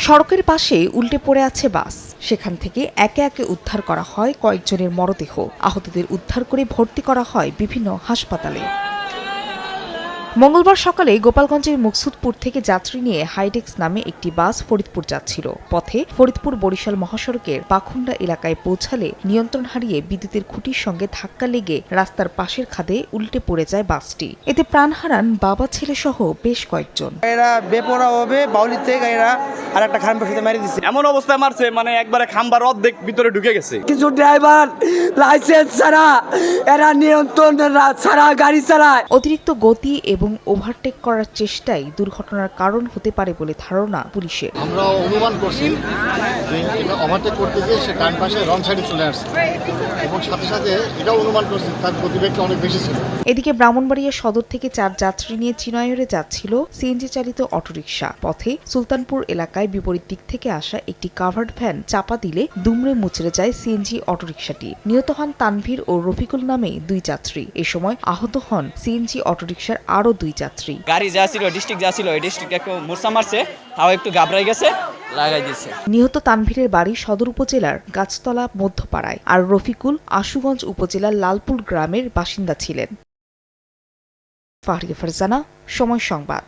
সড়কের পাশে উল্টে পড়ে আছে বাস। সেখান থেকে একে একে উদ্ধার করা হয় কয়েকজনের মরদেহ। আহতদের উদ্ধার করে ভর্তি করা হয় বিভিন্ন হাসপাতালে। মঙ্গলবার সকালে গোপালগঞ্জের মুকসুদপুর থেকে যাত্রী নিয়ে হাইডেক্স নামে একটি বাস ফরিদপুর যাচ্ছিল। পথে ফরিদপুর বরিশাল মহাসড়কের পাখুন্ডা এলাকায় পৌঁছালে নিয়ন্ত্রণ হারিয়ে বিদ্যুতের খুঁটির সঙ্গে ধাক্কা লেগে রাস্তার পাশের খাদে উল্টে পড়ে যায় বাসটি। এতে প্রাণ হারান বাবা ছেলে সহ বেশ কয়েকজন। এরা বেপরোয়াভাবে বাউলি থেকে এরা আরেকটা খাম্বার সাথে মারি দিচ্ছে। এমন অবস্থায় মারছে মানে একবারে খাম্বার অর্ধেক ভিতরে ঢুকে গেছে। কিছু ড্রাইভার লাইসেন্স ছাড়া এরা নিয়ন্ত্রণ ছাড়া গাড়ি চালায়। অতিরিক্ত গতি এবং ওভারটেক করার চেষ্টাই দুর্ঘটনার কারণ হতে পারে বলে ধারণা পুলিশের। আমরা অনুমান করছি যে এটা ওভারটেক করতে গিয়ে সে ডান পাশে রং সাইডে চলে আসছে এবং সাথে সাথে এটাও অনুমান করছি তার গতিবেগটা অনেক বেশি ছিল। এদিকে ব্রাহ্মণবাড়িয়া সদর থেকে 4 যাত্রী নিয়ে চিনয়রে যাচ্ছিল সিএনজি চালিত অটোরিকশা। পথে সুলতানপুর এলাকায় বিপরীত দিক থেকে আসা একটি কাভার্ড ভ্যান চাপা দিলে দুমড়ে মুচড়ে যায় সিএনজি অটোরিকশাটি। নিহত হন তানভীর ও রফিকুল নামে 2 যাত্রী। এ সময় আহত হন সিএনজি অটোরিকশার আরও 2 যাত্রী। গাড়ি যা ছিল ডিস্ট্রিক্ট যা ছিল ওই ডিস্ট্রিক্ট একটু মোরসা মারছে, তাও একটু ঘাবড়াই গেছে, লাগাই দিচ্ছে। নিহত তানভীরের বাড়ি সদর উপজেলার গাছতলা মধ্যপাড়ায়, আর রফিকুল আশুগঞ্জ উপজেলার লালপুর গ্রামের বাসিন্দা ছিলেন। ফাহরিয়া ফারজানা, সময় সংবাদ।